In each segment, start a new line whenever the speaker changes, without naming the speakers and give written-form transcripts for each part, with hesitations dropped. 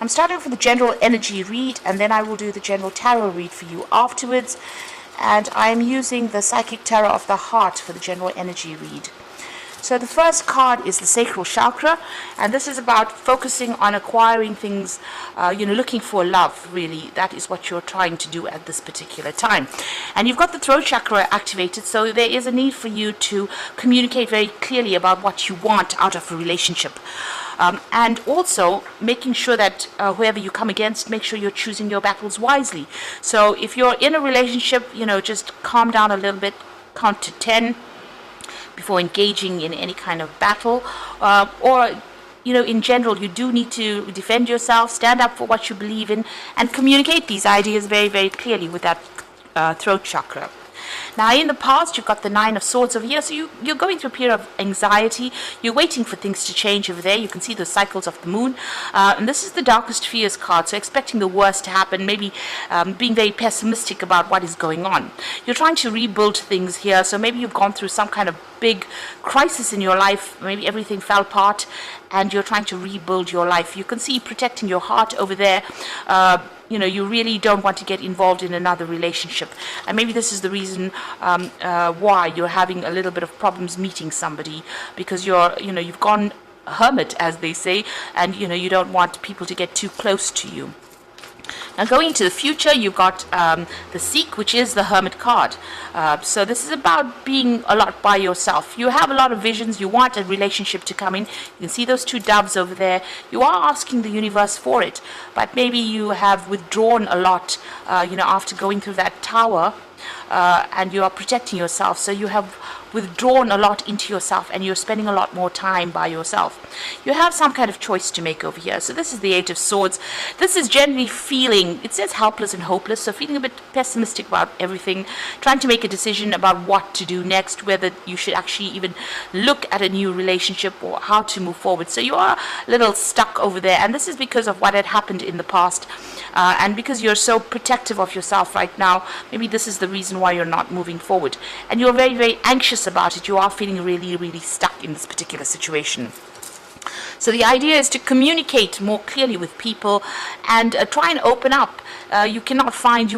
I'm starting with the general energy read, and then I will do the general tarot read for you afterwards. And I'm using the Psychic Tarot of the Heart for the general energy read. So the first card is the sacral chakra, and this is about focusing on acquiring things, looking for love, really. That is what you're trying to do at this particular time. And you've got the throat chakra activated, so there is a need for you to communicate very clearly about what you want out of a relationship. And also making sure that whoever you come against, make sure you're choosing your battles wisely. So if you're in a relationship, just calm down a little bit, count to 10 before engaging in any kind of battle, or in general, you do need to defend yourself, stand up for what you believe in, and communicate these ideas very, very clearly with that throat chakra. Now, in the past, you've got the Nine of Swords over here, so you're going through a period of anxiety. You're waiting for things to change over there. You can see the cycles of the moon. And this is the Darkest Fears card, so expecting the worst to happen, maybe being very pessimistic about what is going on. You're trying to rebuild things here, so maybe you've gone through some kind of big crisis in your life. Maybe everything fell apart, and you're trying to rebuild your life. You can see protecting your heart over there. You really don't want to get involved in another relationship. And maybe this is the reason why you're having a little bit of problems meeting somebody, because you've gone hermit, as they say, and you don't want people to get too close to you. Now, going into the future, you've got the Seek, which is the Hermit card. So this is about being a lot by yourself. You have a lot of visions. You want a relationship to come in. You can see those two doves over there. You are asking the universe for it, but maybe you have withdrawn a lot, after going through that tower, and you are protecting yourself. So you have withdrawn a lot into yourself, and you're spending a lot more time by yourself. You have some kind of choice to make over here. So this is the Eight of Swords. This is generally feeling, it says helpless and hopeless, so feeling a bit pessimistic about everything, trying to make a decision about what to do next, whether you should actually even look at a new relationship or how to move forward. So you are a little stuck over there, and this is because of what had happened in the past, and because you're so protective of yourself right now. Maybe this is the reason why you're not moving forward, and you're very, very anxious about it. You are feeling really, really stuck in this particular situation. So the idea is to communicate more clearly with people and try and open up. You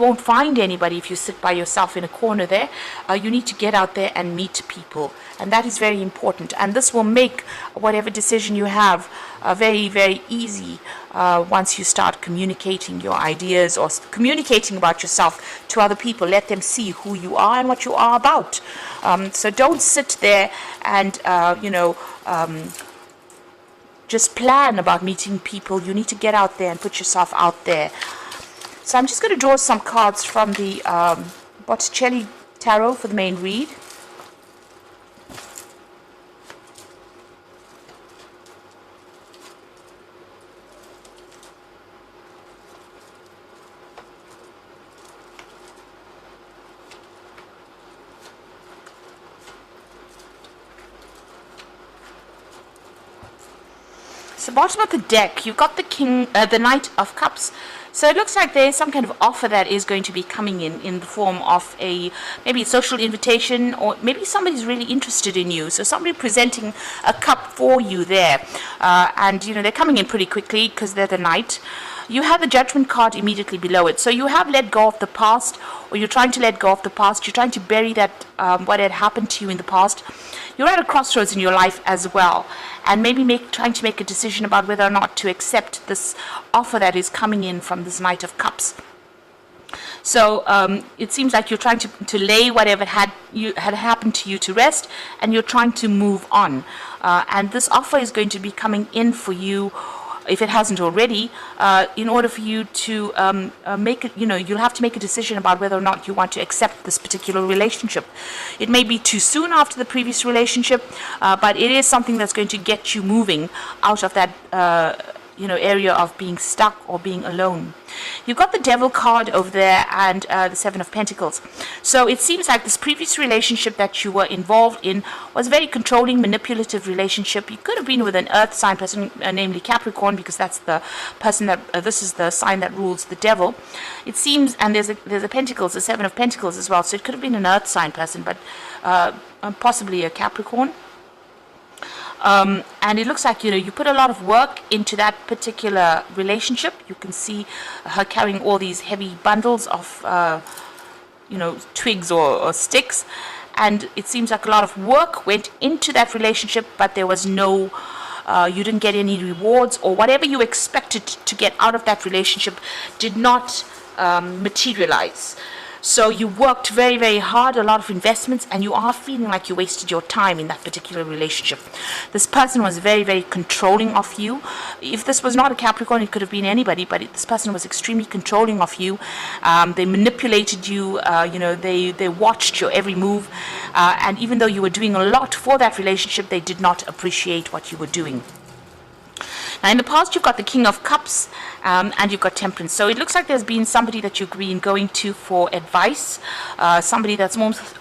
won't find anybody if you sit by yourself in a corner there. You need to get out there and meet people, and that is very important. And this will make whatever decision you have very, very easy once you start communicating your ideas or communicating about yourself to other people. Let them see who you are and what you are about. So don't sit there and just plan about meeting people. You need to get out there and put yourself out there. So I'm just going to draw some cards from the Botticelli Tarot for the main read. So bottom of the deck, you've got the Knight of Cups. So it looks like there is some kind of offer that is going to be coming in the form of maybe a social invitation, or maybe somebody's really interested in you. So somebody presenting a cup for you there, and they're coming in pretty quickly because they're the Knight. You have the Judgment card immediately below it. So you have let go of the past, or you're trying to let go of the past. You're trying to bury that what had happened to you in the past. You're at a crossroads in your life as well, and maybe trying to make a decision about whether or not to accept this offer that is coming in from this Knight of Cups. So it seems like you're trying to lay whatever had happened to you to rest, and you're trying to move on. And this offer is going to be coming in for you, if it hasn't already, in order for you to make it, you'll have to make a decision about whether or not you want to accept this particular relationship. It may be too soon after the previous relationship, but it is something that's going to get you moving out of that area of being stuck or being alone. You've got the Devil card over there and the Seven of Pentacles. So it seems like this previous relationship that you were involved in was a very controlling, manipulative relationship. You could have been with an earth sign person, namely Capricorn, because that's the person that this is the sign that rules the devil. It seems, and there's a Pentacles, the Seven of Pentacles as well. So it could have been an earth sign person, but possibly a Capricorn. And it looks like, you put a lot of work into that particular relationship. You can see her carrying all these heavy bundles of, twigs or sticks. And it seems like a lot of work went into that relationship, but there was no, you didn't get any rewards, or whatever you expected to get out of that relationship did not materialize. So you worked very, very hard, a lot of investments, and you are feeling like you wasted your time in that particular relationship. This person was very, very controlling of you. If this was not a Capricorn, it could have been anybody, but this person was extremely controlling of you. They manipulated you, they watched your every move, and even though you were doing a lot for that relationship, they did not appreciate what you were doing. Now, in the past, you've got the King of Cups and you've got Temperance. So it looks like there's been somebody that you've been going to for advice, somebody that's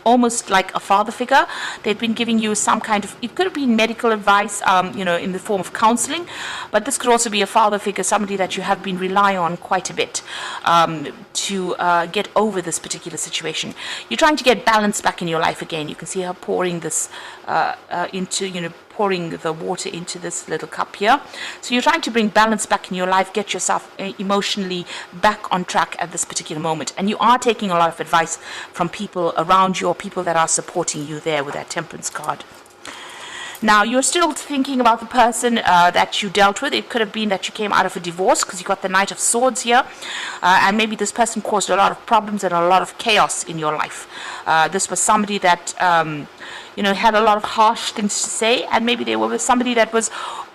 almost like a father figure. They've been giving you some kind of, it could have been medical advice, in the form of counseling, but this could also be a father figure, somebody that you have been relying on quite a bit to get over this particular situation. You're trying to get balance back in your life again. You can see her pouring this pouring the water into this little cup here. So you're trying to bring balance back in your life, get yourself emotionally back on track at this particular moment. And you are taking a lot of advice from people around you, or people that are supporting you there with that Temperance card. Now, you're still thinking about the person that you dealt with. It could have been that you came out of a divorce, because you got the Knight of Swords here. And maybe this person caused a lot of problems and a lot of chaos in your life. This was somebody that, had a lot of harsh things to say. And maybe they were with somebody that was,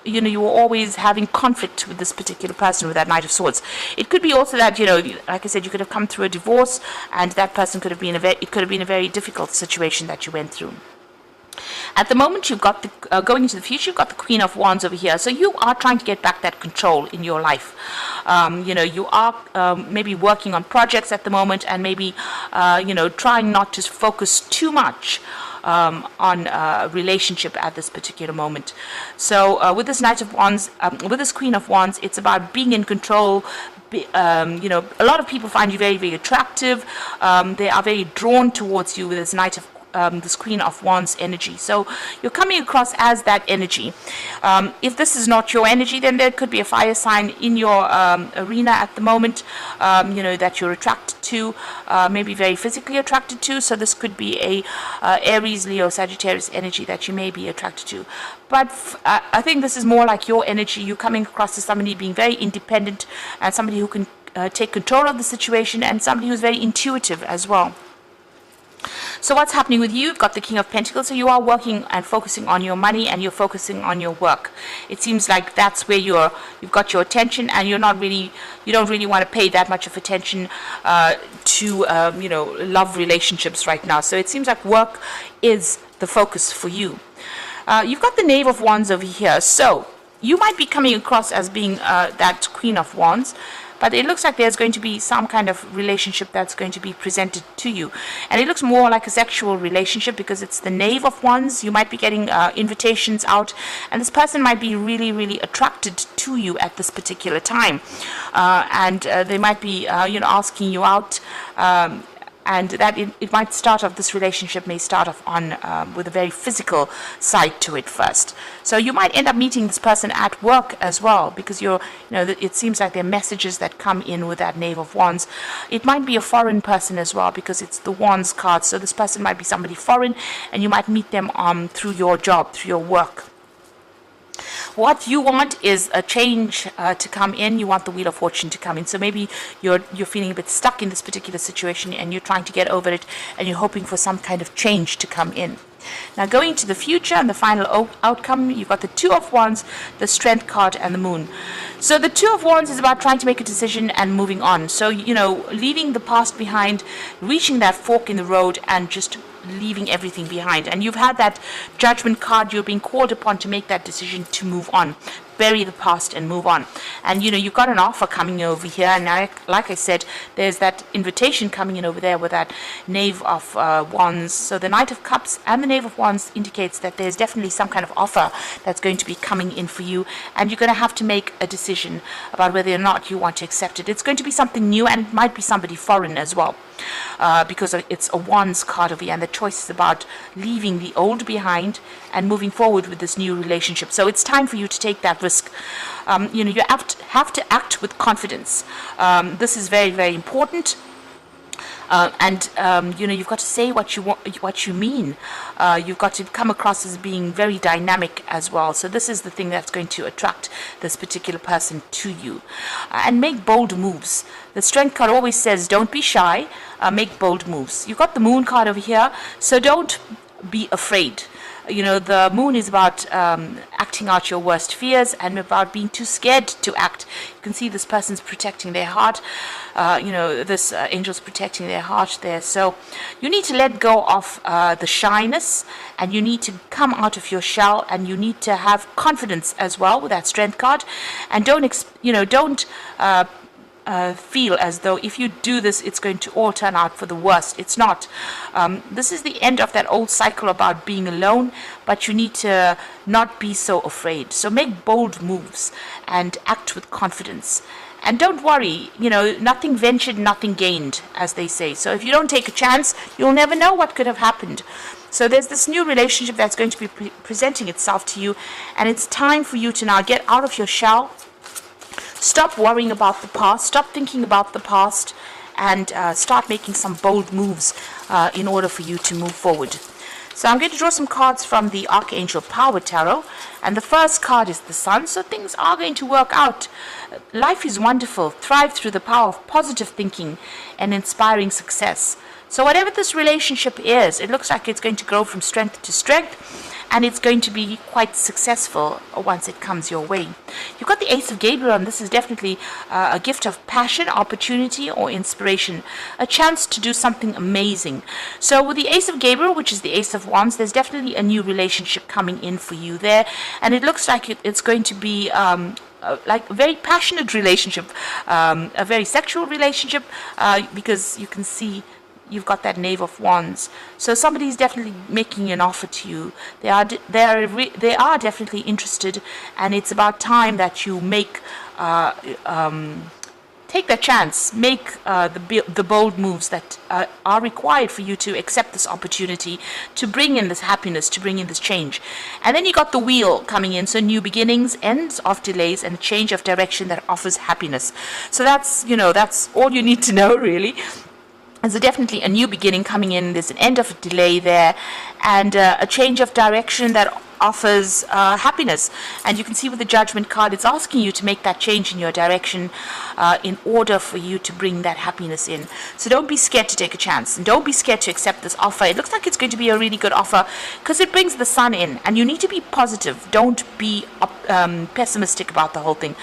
you were always having conflict with this particular person with that Knight of Swords. It could be also that, like I said, you could have come through a divorce, and that person could have been it could have been a very difficult situation that you went through. At the moment, you've got the going into the future, you've got the Queen of Wands over here. So you are trying to get back that control in your life. You are maybe working on projects at the moment, and maybe trying not to focus too much on a relationship at this particular moment. So with this Knight of Wands, with this Queen of Wands, it's about being in control. A lot of people find you very, very attractive. They are very drawn towards you with this this Queen of Wands energy. So you're coming across as that energy. If this is not your energy, then there could be a fire sign in your arena at the moment, that you're attracted to, maybe very physically attracted to. So this could be a Aries, Leo, Sagittarius energy that you may be attracted to. But I think this is more like your energy. You're coming across as somebody being very independent, and somebody who can take control of the situation, and somebody who's very intuitive as well. So what's happening with you? You've got the King of Pentacles, so you are working and focusing on your money, and you're focusing on your work. It seems like that's where you've got your attention, and you don't really want to pay that much of attention to love relationships right now. So it seems like work is the focus for you. You've got the Knave of Wands over here, so you might be coming across as being that Queen of Wands, but it looks like there's going to be some kind of relationship that's going to be presented to you. And it looks more like a sexual relationship, because it's the Knave of Wands. You might be getting invitations out, and this person might be really, really attracted to you at this particular time. And they might be, asking you out. And that it might start off, this relationship may start off on with a very physical side to it first. So you might end up meeting this person at work as well, because it seems like there are messages that come in with that Knave of Wands. It might be a foreign person as well, because it's the Wands card. So this person might be somebody foreign, and you might meet them through your job, through your work. What you want is a change to come in. You want the Wheel of Fortune to come in. So maybe you're feeling a bit stuck in this particular situation, and you're trying to get over it, and you're hoping for some kind of change to come in. Now, going to the future and the final outcome, you've got the Two of Wands, the Strength card, and the Moon. So the Two of Wands is about trying to make a decision and moving on. So, leaving the past behind, reaching that fork in the road, and just leaving everything behind. And you've had that Judgment card. You're being called upon to make that decision to move on, bury the past and move on. And you've got an offer coming over here, and like I said, there's that invitation coming in over there with that Knave of Wands. So the Knight of Cups and the Knave of Wands indicates that there's definitely some kind of offer that's going to be coming in for you, and you're going to have to make a decision about whether or not you want to accept it. It's going to be something new, and it might be somebody foreign as well. because it's a Wands card over here, and the choice is about leaving the old behind and moving forward with this new relationship. So it's time for you to take that risk. You have to act with confidence. This is very, very important. You've got to say what you want, what you mean. You've got to come across as being very dynamic as well. So this is the thing that's going to attract this particular person to you. And make bold moves. The Strength card always says, don't be shy, make bold moves. You've got the Moon card over here, so don't be afraid. The Moon is about acting out your worst fears and about being too scared to act. You can see this person's protecting their heart. This angel's protecting their heart there. So you need to let go of the shyness, and you need to come out of your shell, and you need to have confidence as well with that Strength card. And don't feel as though if you do this, it's going to all turn out for the worst. It's not. This is the end of that old cycle about being alone, but you need to not be so afraid. So make bold moves and act with confidence. And don't worry, nothing ventured, nothing gained, as they say. So if you don't take a chance, you'll never know what could have happened. So there's this new relationship that's going to be presenting itself to you, and it's time for you to now get out of your shell. Stop worrying about the past, stop thinking about the past, and start making some bold moves in order for you to move forward. So I'm going to draw some cards from the Archangel Power Tarot, and the first card is the Sun. So things are going to work out. Life is wonderful. Thrive through the power of positive thinking and inspiring success. So whatever this relationship is, it looks like it's going to grow from strength to strength, and it's going to be quite successful once it comes your way. You've got the Ace of Gabriel, and this is definitely a gift of passion, opportunity, or inspiration, a chance to do something amazing. So with the Ace of Gabriel, which is the Ace of Wands, there's definitely a new relationship coming in for you there, and it looks like it's going to be like a very passionate relationship, a very sexual relationship, because you can see you've got that Knave of Wands. So somebody's definitely making an offer to you. They are definitely interested, and it's about time that you make take that chance, make the bold moves that are required for you to accept this opportunity, to bring in this happiness, to bring in this change. And then you got the Wheel coming in, so new beginnings, ends of delays, and a change of direction that offers happiness. So that's all you need to know, really. There's definitely a new beginning coming in. There's an end of a delay there, and a change of direction that offers happiness. And you can see with the Judgment card, it's asking you to make that change in your direction in order for you to bring that happiness in. So don't be scared to take a chance, and don't be scared to accept this offer. It looks like it's going to be a really good offer because it brings the Sun in, and you need to be positive. Don't be pessimistic about the whole thing.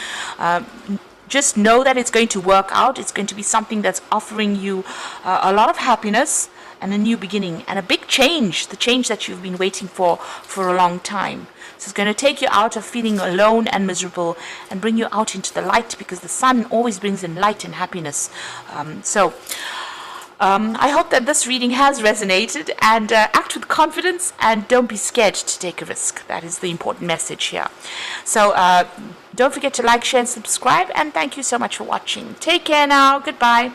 Just know that it's going to work out. It's going to be something that's offering you a lot of happiness and a new beginning and a big change, the change that you've been waiting for a long time. So it's going to take you out of feeling alone and miserable and bring you out into the light, because the Sun always brings in light and happiness. I hope that this reading has resonated, and act with confidence and don't be scared to take a risk. That is the important message here. So don't forget to like, share, and subscribe, and thank you so much for watching. Take care now. Goodbye.